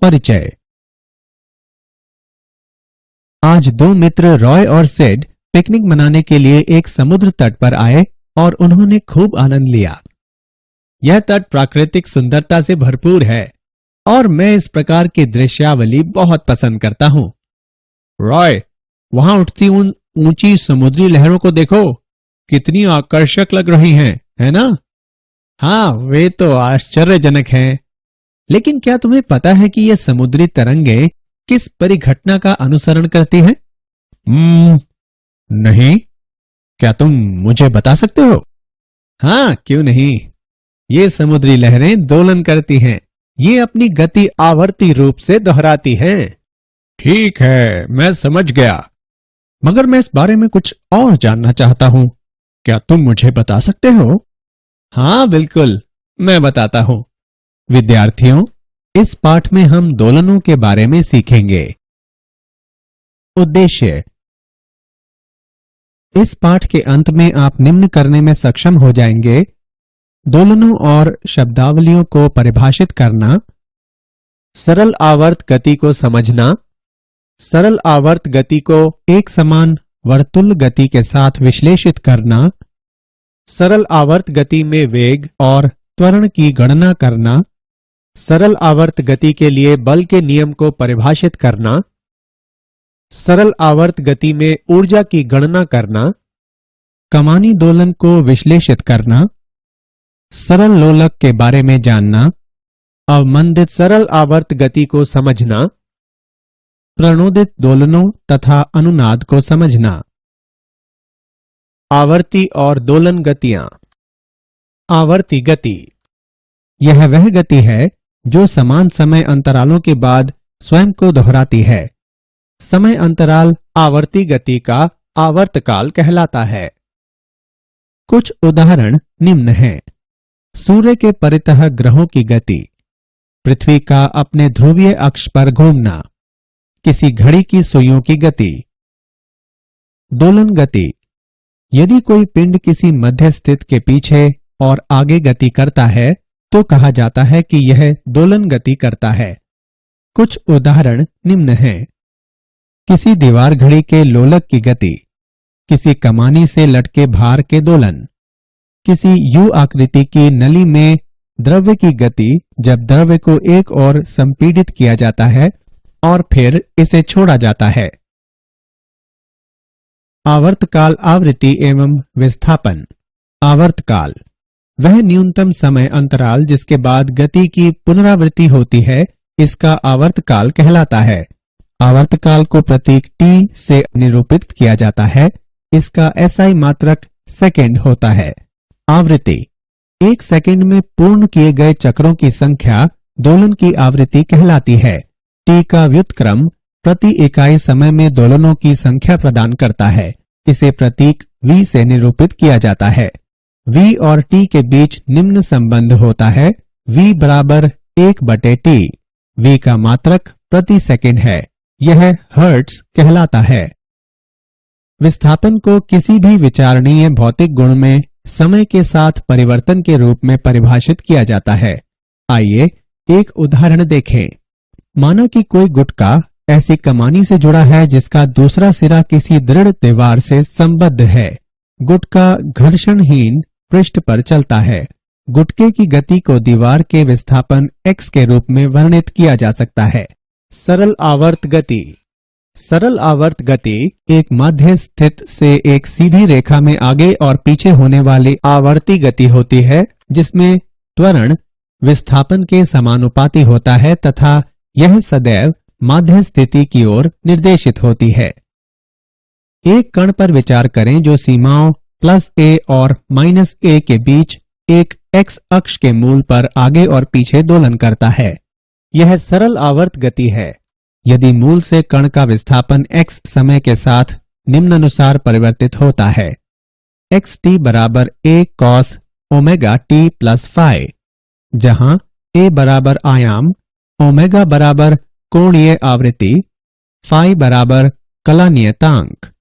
परिचय। आज दो मित्र रॉय और सेड पिकनिक मनाने के लिए एक समुद्र तट पर आए और उन्होंने खूब आनंद लिया। यह तट प्राकृतिक सुंदरता से भरपूर है और मैं इस प्रकार की दृश्यावली बहुत पसंद करता हूं। रॉय, वहां उठती उन ऊंची समुद्री लहरों को देखो, कितनी आकर्षक लग रही हैं, है ना? हाँ, वे तो आश्चर्यजनक हैं। लेकिन क्या तुम्हें पता है कि ये समुद्री तरंगे किस परिघटना का अनुसरण करती हैं? नहीं, क्या तुम मुझे बता सकते हो? हाँ, क्यों नहीं। ये समुद्री लहरें दोलन करती हैं। ये अपनी गति आवर्ती रूप से दोहराती हैं। ठीक है, मैं समझ गया, मगर मैं इस बारे में कुछ और जानना चाहता हूं। क्या तुम मुझे बता सकते हो? हाँ बिल्कुल, मैं बताता हूं। विद्यार्थियों, इस पाठ में हम दोलनों के बारे में सीखेंगे। उद्देश्य। इस पाठ के अंत में आप निम्न करने में सक्षम हो जाएंगे: दोलनों और शब्दावलियों को परिभाषित करना, सरल आवर्त गति को समझना, सरल आवर्त गति को एक समान वर्तुल गति के साथ विश्लेषित करना, सरल आवर्त गति में वेग और त्वरण की गणना करना, सरल आवर्त गति के लिए बल के नियम को परिभाषित करना, सरल आवर्त गति में ऊर्जा की गणना करना, कमानी दोलन को विश्लेषित करना, सरल लोलक के बारे में जानना, अवमंदित सरल आवर्त गति को समझना, प्रणोदित दोलनों तथा अनुनाद को समझना। आवर्ती और दोलन गतियां। आवर्ती गति यह वह गति है जो समान समय अंतरालों के बाद स्वयं को दोहराती है। समय अंतराल आवर्ती गति का आवर्तकाल कहलाता है। कुछ उदाहरण निम्न हैं: सूर्य के परितः ग्रहों की गति, पृथ्वी का अपने ध्रुवीय अक्ष पर घूमना, किसी घड़ी की सुइयों की गति। दोलन गति यदि कोई पिंड किसी मध्य स्थित के पीछे और आगे गति करता है तो कहा जाता है कि यह दोलन गति करता है। कुछ उदाहरण निम्न हैं: किसी दीवार घड़ी के लोलक की गति, किसी कमानी से लटके भार के दोलन, किसी यू आकृति की नली में द्रव्य की गति जब द्रव्य को एक ओर संपीड़ित किया जाता है और फिर इसे छोड़ा जाता है। आवर्तकाल आवृत्ति एवं विस्थापन। आवर्तकाल वह न्यूनतम समय अंतराल जिसके बाद गति की पुनरावृत्ति होती है, इसका आवर्तकाल कहलाता है। आवर्तकाल को प्रतीक t से निरूपित किया जाता है। इसका SI मात्रक सेकेंड होता है। आवृत्ति एक सेकेंड में पूर्ण किए गए चक्रों की संख्या दोलन की आवृत्ति कहलाती है। t का व्युत्क्रम प्रति इकाई समय में दोलनों की संख्या प्रदान करता है। इसे प्रतीक v से निरूपित किया जाता है। v और t के बीच निम्न संबंध होता है: v बराबर 1/t। v का मात्रक प्रति सेकंड है। यह हर्ट्ज कहलाता है। विस्थापन को किसी भी विचारणीय भौतिक गुण में समय के साथ परिवर्तन के रूप में परिभाषित किया जाता है। आइए एक उदाहरण देखें। माना कि कोई गुटका ऐसी कमानी से जुड़ा है जिसका दूसरा सिरा किसी दृढ़ दीवार से संबद्ध है। गुटका घर्षणहीन पृष्ठ पर चलता है। गुटके की गति को दीवार के विस्थापन x के रूप में वर्णित किया जा सकता है। सरल आवर्त गति। सरल आवर्त गति एक मध्य स्थित से एक सीधी रेखा में आगे और पीछे होने वाली आवर्ती गति होती है, जिसमें त्वरण विस्थापन के समानुपाती होता है तथा यह सदैव माध्य स्थिति की ओर निर्देशित होती है। एक कण पर विचार करें जो सीमाओं +a और -a के बीच एक x अक्ष के मूल पर आगे और पीछे दोलन करता है। यह सरल आवर्त गति है। यदि मूल से कण का विस्थापन x समय के साथ निम्नानुसार परिवर्तित होता है: xt बराबर a cos omega t plus phi, जहां a बराबर आयाम, ओमेगा बराबर कोणीय आवृत्ति, phi बराबर कलानियतांक।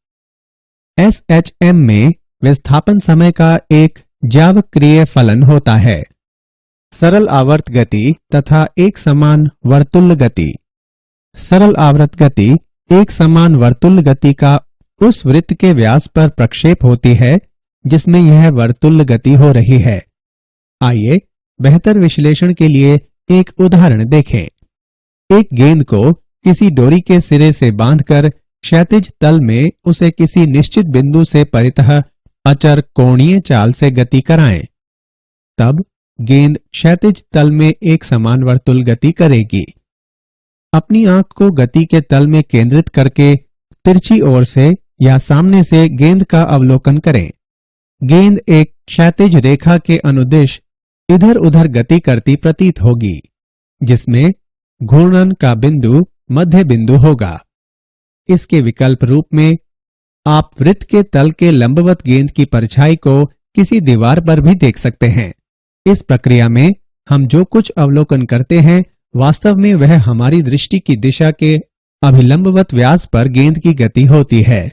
SHM में विस्थापन समय का एक ज्यावक्रिय फलन होता है। सरल आवर्त गति तथा एक समान वर्तुल्य गति। सरल आवर्त गति एक समान वर्तुल्य गति का उस वृत्त के व्यास पर प्रक्षेप होती है जिसमें यह वर्तुल्य गति हो रही है। आइए बेहतर विश्लेषण के लिए एक उदाहरण देखें। एक गेंद को किसी डोरी के सिरे से बांधकर क्षैतिज तल में उसे किसी निश्चित बिंदु से परितः अचर कोणीय चाल से गति कराएं। तब गेंद क्षैतिज तल में एक समान वर्तुल गति करेगी। अपनी आंख को गति के तल में केंद्रित करके तिरछी ओर से या सामने से गेंद का अवलोकन करें। गेंद एक क्षैतिज रेखा के अनुदिश इधर उधर गति करती प्रतीत होगी, जिसमें घूर्णन का बिंदु मध्य बिंदु होगा। इसके विकल्प रूप में आप वृत्त के तल के लंबवत गेंद की परछाई को किसी दीवार पर भी देख सकते हैं। इस प्रक्रिया में हम जो कुछ अवलोकन करते हैं वास्तव में वह हमारी दृष्टि की दिशा के अभिलंबवत व्यास पर गेंद की गति होती है।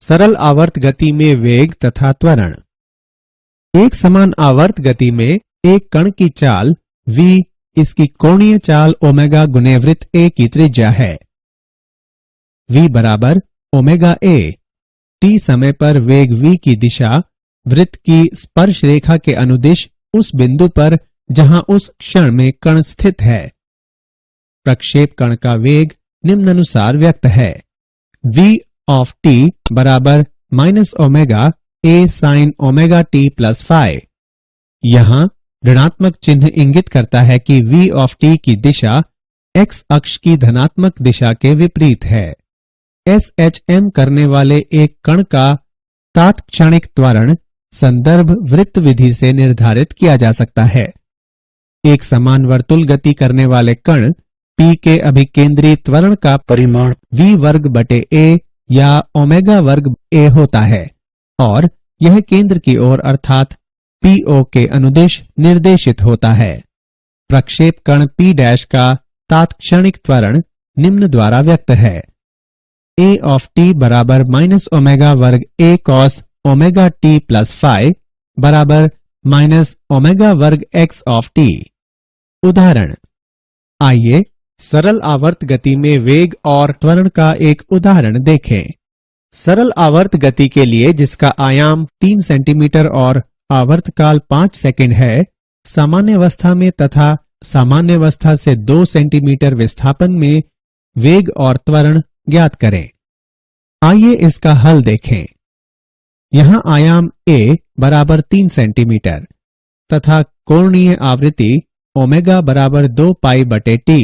सरल आवर्त गति में वेग तथा त्वरण। एक समान आवर्त गति में एक कण की चाल v इसकी कोणीय चाल ओमेगा गुने वृत्त a की त्रिज्या है। v बराबर ओमेगा a। t समय पर वेग v की दिशा वृत्त की स्पर्श रेखा के अनुदिश उस बिंदु पर जहां उस क्षण में कण स्थित है। प्रक्षेप कण का वेग निम्नानुसार व्यक्त है। v ऑफ t बराबर minus omega a sine omega t plus phi. यहां ऋणात्मक चिन्ह इंगित करता है कि v ऑफ t की दिशा x अक्ष की धनात्मक दिशा के विपरीत है। SHM करने वाले एक कण का तात्क्षणिक त्वरण संदर्भ वृत्त विधि से निर्धारित किया जा सकता है। एक समान वर्तुल गति करने वाले कण P के अभिकेंद्री त्वरण का परिमाण v वर्ग बटे a या ओमेगा वर्ग a होता है और यह केंद्र की ओर अर्थात PO के अनुदिश निर्देशित होता है। प्रक्षेप कण P डैश का तात्क्षणिक त्वरण निम्न द्वारा व्यक्त है। a ऑफ t बराबर माइनस ओमेगा वर्ग a cos omega t plus phi बराबर माइनस ओमेगा वर्ग x ऑफ t। उदाहरण। आइए सरल आवर्त गति में वेग और त्वरण का एक उदाहरण देखें। सरल आवर्त गति के लिए जिसका आयाम 3 सेंटीमीटर और आवर्तकाल 5 सेकंड है, सामान्य अवस्था में तथा सामान्य अवस्था से 2 सेंटीमीटर विस्थापन में वेग और त्वरण ज्ञात करें। आइए इसका हल देखें। यहां आयाम a बराबर 3 सेंटीमीटर तथा कोणीय आवृत्ति ओमेगा बराबर 2 पाई बटे t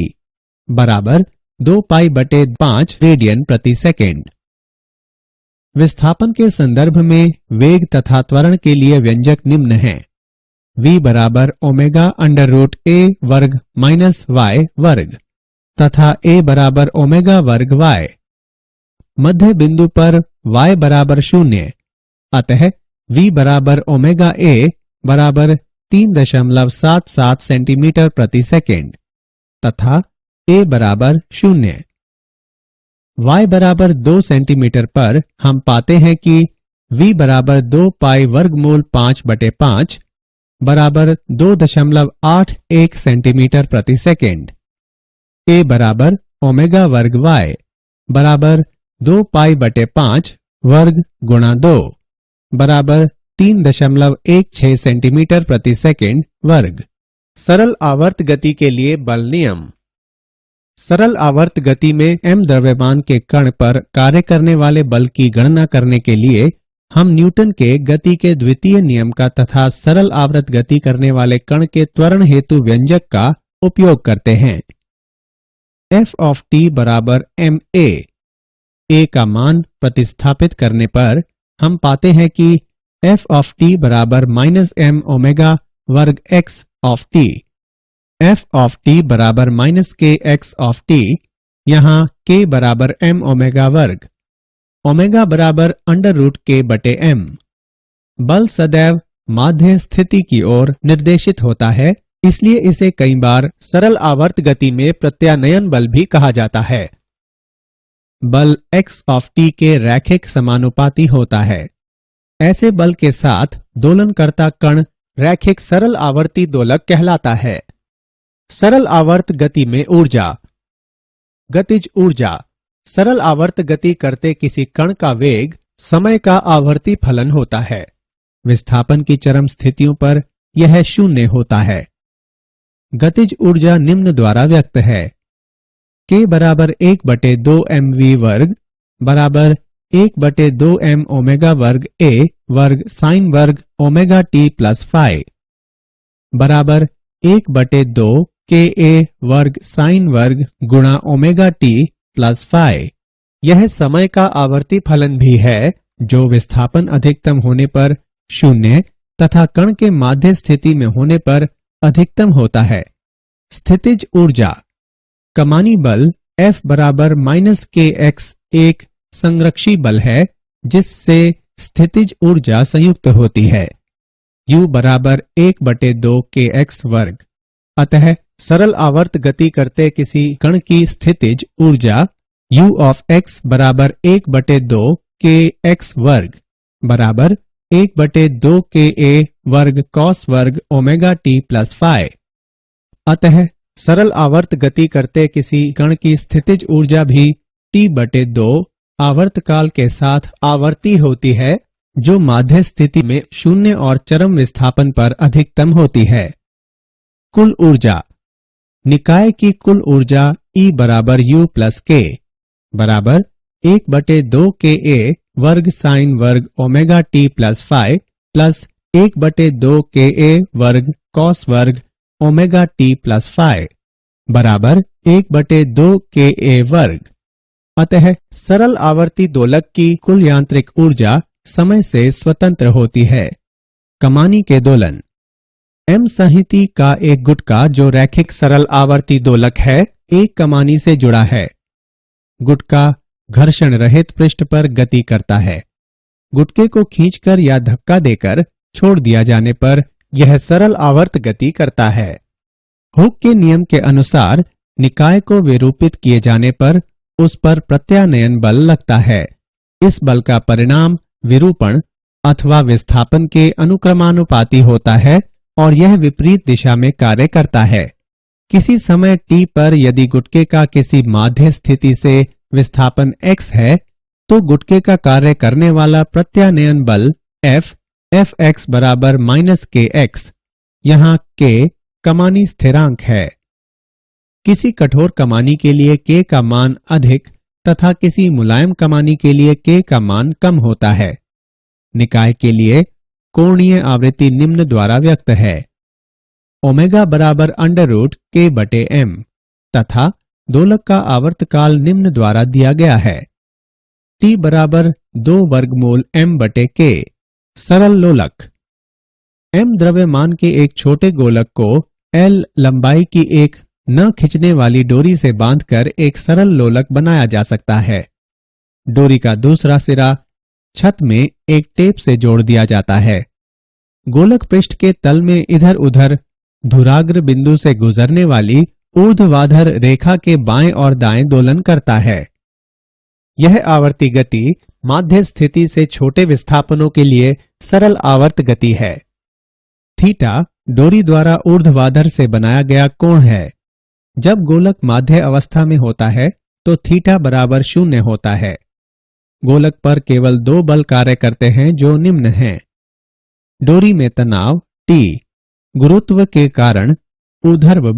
बराबर 2 पाई बटे 5 रेडियन प्रति सेकेंड। विस्थापन के संदर्भ में वेग तथा त्वरण के लिए व्यंजक निम्न है। v बराबर ओमेगा अंडर रूट a वर्ग माइनस y वर्ग तथा a बराबर ओमेगा वर्ग y। मध्य बिंदु पर y बराबर 0, अतः v बराबर ओमेगा a बराबर 3.77 सेंटीमीटर प्रति सेकेंड तथा a बराबर 0। y बराबर 2 सेंटीमीटर पर हम पाते हैं कि v बराबर 2 पाई वर्गमूल 5 बटे 5 बराबर 2.81 सेंटीमीटर प्रति सेकेंड। a बराबर ओमेगा वर्ग y बराबर 2 पाई बटे 5 वर्ग गुणा 2 बराबर 3.16 सेंटीमीटर प्रति सेकेंड वर्ग। सरल आवर्त गति के लिए बल नियम। सरल आवर्त गति में m द्रव्यमान के कण पर कार्य करने वाले बल की गणना करने के लिए हम न्यूटन के गति के द्वितीय नियम का तथा सरल आवर्त गति करने वाले कण के त्वरण हेतु व्यंजक का उपयोग करते हैं। f ऑफ t बराबर ma। a का मान प्रतिस्थापित करने पर हम पाते हैं कि f ऑफ t बराबर माइनस m ओमेगा वर्ग x of t। f of t बराबर माइनस के x ऑफ t, यहाँ k बराबर m ओमेगा वर्ग, ओमेगा बराबर अंडर रूट k बटे m। बल सदैव माध्य स्थिति की ओर निर्देशित होता है, इसलिए इसे कई बार सरल आवर्त गति में प्रत्यानयन बल भी कहा जाता है। बल x ऑफ t के रैखिक समानुपाती होता है। ऐसे बल के साथ दोलनकर्ता कण रैखिक सरल आवर्ती दोलक कहलाता है। सरल आवर्त गति में ऊर्जा। गतिज ऊर्जा। सरल आवर्त गति करते किसी कण का वेग समय का आवर्ती फलन होता है। विस्थापन की चरम स्थितियों पर यह शून्य होता है। गतिज ऊर्जा निम्न द्वारा व्यक्त है। K बराबर 1/2 mv वर्ग बराबर 1/2 m ओमेगा वर्ग a वर्ग साइन वर्ग ओमेगा t प्लस फाई बराबर 1/2 Ka वर्ग साइन वर्ग गुणा ओमेगा t प्लस फाई। यह समय का आवर्ती फलन भी है जो विस्थापन अधिकतम होने पर शून्य तथा कण के माध्य स्थिति में होने पर अधिकतम होता है। स्थितिज ऊर्जा। कमानी बल F बराबर -kx एक संरक्षी बल है जिससे स्थितिज ऊर्जा संयुक्त होती है। U बराबर 1/2 kx वर्ग। अतः सरल आवर्त गति करते किसी कण की स्थितिज ऊर्जा U ऑफ x बराबर 1/2 kx वर्ग बराबर 1/2 Ka वर्ग cos वर्ग ओमेगा t प्लस फाई। अतः सरल आवर्त गति करते किसी कण की स्थितिज ऊर्जा भी T/2 आवर्तकाल के साथ आवर्ती होती है जो माध्य स्थिति में शून्य और चरम विस्थापन पर अधिकतम होती है। कुल ऊर्जा। निकाय की कुल ऊर्जा E बराबर U प्लस K बराबर 1/2 Ka वर्ग साइन वर्ग omega t plus phi plus 1/2 Ka वर्ग कॉस वर्ग ओमेगा t प्लस फाई बराबर 1/2 Ka वर्ग। अतः सरल आवर्ती दोलक की कुल यांत्रिक ऊर्जा समय से स्वतंत्र होती है। कमानी के दोलन। M संहिति का एक गुटका जो रैखिक सरल आवर्ती दोलक है एक कमानी से जुड़ा है। गुटका घर्षण रहित पृष्ठ पर गति करता है। गुटके को खींचकर या धक्का देकर छोड़ दिया जाने पर यह सरल आवर्त गति करता है। हुक के नियम के अनुसार निकाय को विरूपित किए जाने पर उस पर प्रत्यानयन बल लगता है। इस बल का परिणाम विरूपण अथवा विस्थापन के अनुक्रमानुपाती होता है और यह विपरीत दिशा में कार्य करता है। किसी समय t पर यदि गुटके का किसी माध्य स्थिति से विस्थापन x है तो गुटके का कार्य करने वाला प्रत्यानयन बल Fx बराबर -kx। यहाँ k कमानी स्थिरांक है। किसी कठोर कमानी के लिए k का मान अधिक तथा किसी मुलायम कमानी के लिए k का मान कम होता है। निकाय के लिए कोणीय आवृत्ति निम्न द्वारा व्यक्त है। ओमेगा बराबर √k/m तथा दोलक का आवर्तकाल निम्न द्वारा दिया गया है। T बराबर 2 वर्गमूल m/k। सरल लोलक। m द्रव्यमान के एक छोटे गोलक को L लंबाई की एक न खिंचने वाली डोरी से बांधकर एक सरल लोलक बनाया जा सकता है। डोरी का दूसरा सिरा छत में एक टेप से जोड़ दिया जाता है। गोलक पृष्ठ के तल में इधर उधर धुराग्र बिंदु से गुजरने वाली ऊर्ध्वाधर रेखा के बाएं और दाएं दोलन करता है। यह आवर्ती गति माध्य स्थिति से छोटे विस्थापनों के लिए सरल आवर्त गति है। थीटा डोरी द्वारा ऊर्ध्वाधर से बनाया गया कोण है। जब गोलक माध्य अवस्था में होता है तो थीटा बराबर 0 होता है। गोलक पर केवल 2 बल कार्य करते हैं जो निम्न हैं। डोरी में तनाव T, गुरुत्व के कारण ऊर्ध्व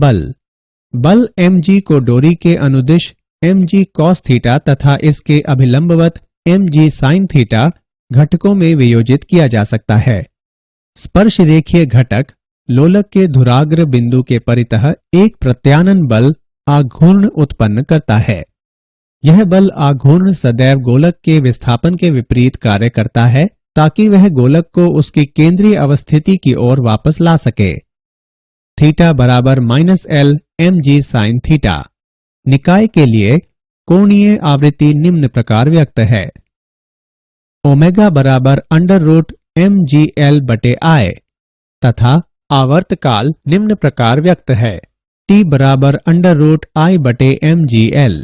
बल mg को डोरी के अनुदिश mg cos थीटा तथा इसके अभिलंबवत mg sin थीटा घटकों में वियोजित किया जा सकता है। स्पर्श रेखीय घटक लोलक के धुराग्र बिंदु के परितः एक प्रत्यानन बल आघूर्ण उत्पन्न करता है। यह बल आघूर्ण सदैव गोलक के विस्थापन के विपरीत कार्य करता है ताकि वह गोलक को उसकी केंद्रीय अवस्थिति की ओर वापस ला सके। थीटा बराबर -L mg sin थीटा। निकाय के लिए कोणीय आवृत्ति निम्न प्रकार व्यक्त है। ओमेगा बराबर √mgl/I तथा आवर्तकाल निम्न प्रकार व्यक्त है। T बराबर √I/mgl।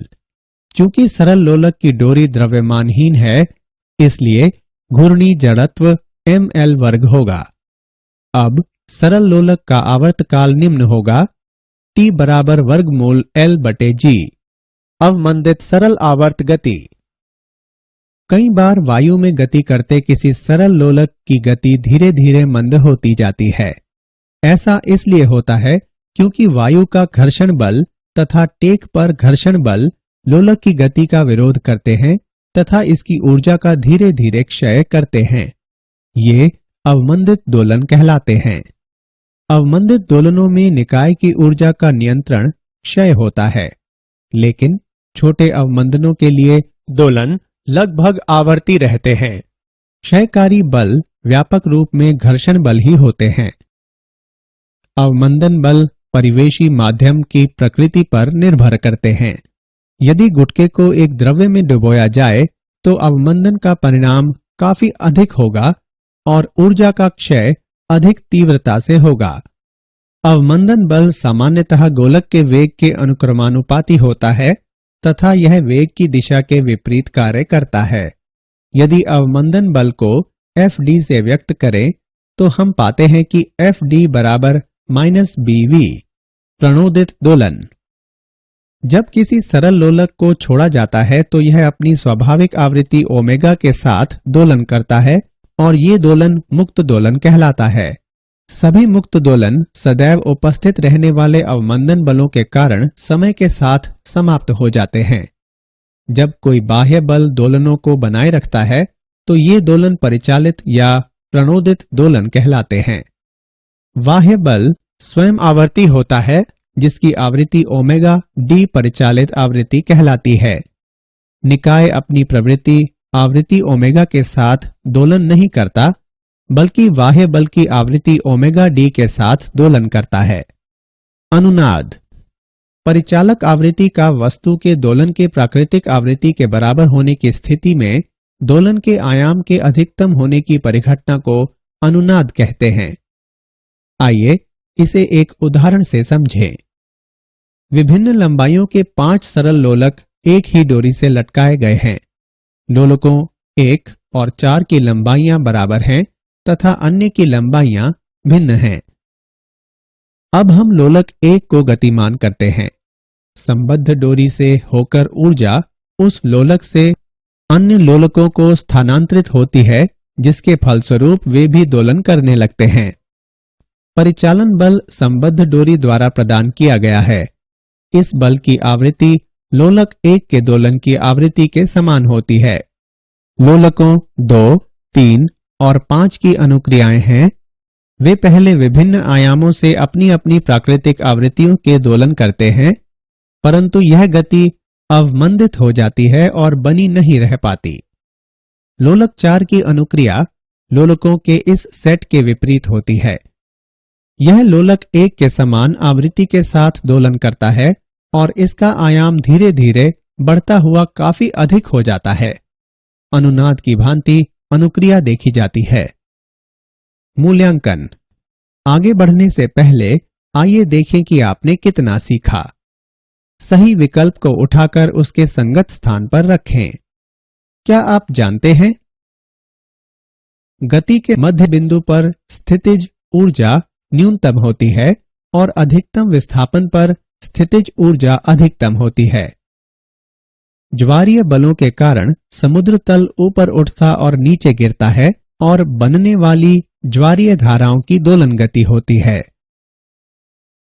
चूंकि सरल लोलक की डोरी द्रव्यमानहीन है इसलिए घूर्णी जड़त्व ml वर्ग होगा। अब सरल लोलक का आवर्तकाल निम्न होगा T बराबर वर्गमूल L/G। अवमंदित सरल आवर्त गति। कई बार वायु में गति करते किसी सरल लोलक की गति धीरे धीरे मंद होती जाती है। ऐसा इसलिए होता है क्योंकि वायु का घर्षण बल तथा टेक पर घर्षण बल लोलक की गति का विरोध करते हैं तथा इसकी ऊर्जा का धीरे धीरे क्षय करते हैं। ये अवमंदित दोलन कहलाते हैं। अवमंदित दोलनों में निकाय की ऊर्जा का नियंत्रण क्षय होता है, लेकिन छोटे अवमंदनों के लिए दोलन लगभग आवर्ती रहते हैं। क्षयकारी बल व्यापक रूप में घर्षण बल ही होते हैं। अवमंदन बल परिवेशी माध्यम की प्रकृति पर निर्भर करते हैं। यदि गुटके को एक द्रव्य में डुबोया जाए तो अवमंदन का परिणाम काफी अधिक होगा और ऊर्जा का क्षय अधिक तीव्रता से होगा। अवमंदन बल सामान्यतः गोलक के वेग के अनुक्रमानुपाती होता है तथा यह वेग की दिशा के विपरीत कार्य करता है। यदि अवमंदन बल को Fd से व्यक्त करें तो हम पाते हैं कि Fd बराबर -bv। प्रणोदित दोलन। जब किसी सरल लोलक को छोड़ा जाता है तो यह अपनी स्वाभाविक आवृत्ति ओमेगा के साथ दोलन करता है और ये दोलन मुक्त दोलन कहलाता है। सभी मुक्त दोलन सदैव उपस्थित रहने वाले अवमंदन बलों के कारण समय के साथ समाप्त हो जाते हैं। जब कोई बाह्य बल दोलनों को बनाए रखता है तो ये दोलन परिचालित या प्रणोदित दोलन कहलाते हैं। बाह्य बल स्वयं आवर्ती होता है जिसकी आवृत्ति ओमेगा डी परिचालित आवृत्ति कहलाती है। निकाय अपनी प्रवृत्ति आवृत्ति ओमेगा के साथ दोलन नहीं करता बल्कि बाह्य बल की आवृत्ति ओमेगा डी के साथ दोलन करता है। अनुनाद। परिचालक आवृत्ति का वस्तु के दोलन के प्राकृतिक आवृत्ति के बराबर होने की स्थिति में दोलन के आयाम के अधिकतम होने की परिघटना को अनुनाद कहते हैं। आइए इसे एक उदाहरण से समझें। विभिन्न लंबाइयों के 5 सरल लोलक एक ही डोरी से लटकाए गए हैं। लोलकों 1 और 4 की लंबाइयां बराबर हैं तथा अन्य की लंबाइयां भिन्न हैं। अब हम लोलक 1 को गतिमान करते हैं। संबद्ध डोरी से होकर ऊर्जा उस लोलक से अन्य लोलकों को स्थानांतरित होती है जिसके फलस्वरूप वे भी दोलन करने लगते हैं। परिचालन बल संबद्ध डोरी द्वारा प्रदान किया गया है। इस बल की आवृत्ति लोलक 1 के दोलन की आवृत्ति के समान होती है। लोलकों 2, 3 और 5 की अनुक्रियाएं हैं। वे पहले विभिन्न आयामों से अपनी अपनी प्राकृतिक आवृत्तियों के दोलन करते हैं, परंतु यह गति अवमंदित हो जाती है और बनी नहीं रह पाती। लोलक 4 की अनुक्रिया लोलकों के इस सेट के विपरीत होती है। यह लोलक 1 के समान आवृत्ति के साथ दोलन करता है और इसका आयाम धीरे धीरे बढ़ता हुआ काफी अधिक हो जाता है। अनुनाद की भांति अनुक्रिया देखी जाती है। मूल्यांकन। आगे बढ़ने से पहले आइए देखें कि आपने कितना सीखा। सही विकल्प को उठाकर उसके संगत स्थान पर रखें। क्या आप जानते हैं? गति के मध्य बिंदु पर स्थितिज ऊर्जा न्यूनतम होती है और अधिकतम विस्थापन पर स्थितिज ऊर्जा अधिकतम होती है। ज्वारीय बलों के कारण समुद्र तल ऊपर उठता और नीचे गिरता है और बनने वाली ज्वारीय धाराओं की दोलन गति होती है।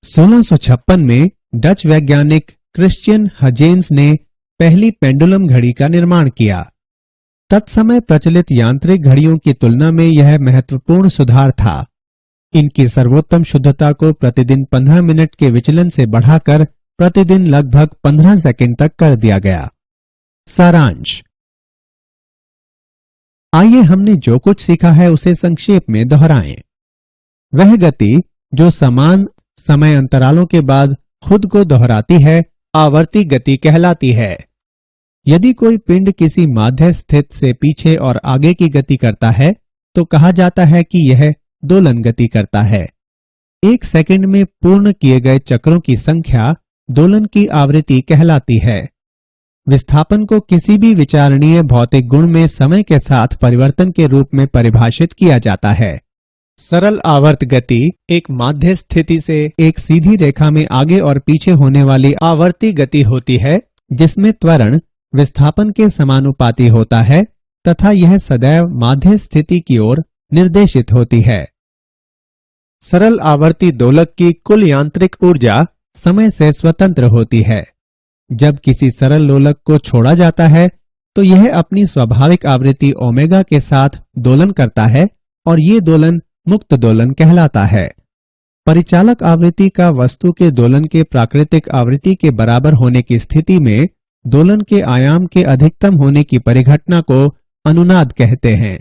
1656 में डच वैज्ञानिक क्रिश्चियन हजेंस ने पहली पेंडुलम घड़ी का निर्माण किया। तत्समय प्रचलित यांत्रिक घड़ियों की तुलना में यह महत्वपूर्ण सुधार था। इनकी सर्वोत्तम शुद्धता को प्रतिदिन 15 मिनट के विचलन से बढ़ाकर प्रतिदिन लगभग 15 सेकंड तक कर दिया गया। सारांश। आइए हमने जो कुछ सीखा है उसे संक्षेप में दोहराएं। वह गति जो समान समय अंतरालों के बाद खुद को दोहराती है आवर्ती गति कहलाती है। यदि कोई पिंड किसी माध्य स्थित से पीछे और आगे की गति करता है तो कहा जाता है कि यह दोलन गति करता है। 1 सेकंड में पूर्ण किए गए चक्रों की संख्या दोलन की आवृत्ति कहलाती है। विस्थापन को किसी भी विचारणीय भौतिक गुण में समय के साथ परिवर्तन के रूप में परिभाषित किया जाता है। सरल आवर्त गति एक माध्य स्थिति से एक सीधी रेखा में आगे और पीछे होने वाली आवर्ती गति होती है, जिसमें त्वरण विस्थापन के समानुपाती होता है तथा यह सदैव माध्य स्थिति की ओर निर्देशित होती है। सरल आवर्ती दोलक की कुल यांत्रिक ऊर्जा समय से स्वतंत्र होती है। जब किसी सरल लोलक को छोड़ा जाता है तो यह अपनी स्वाभाविक आवृत्ति ओमेगा के साथ दोलन करता है और ये दोलन मुक्त दोलन कहलाता है। परिचालक आवृत्ति का वस्तु के दोलन के प्राकृतिक आवृत्ति के बराबर होने की स्थिति में दोलन के आयाम के अधिकतम होने की परिघटना को अनुनाद कहते हैं।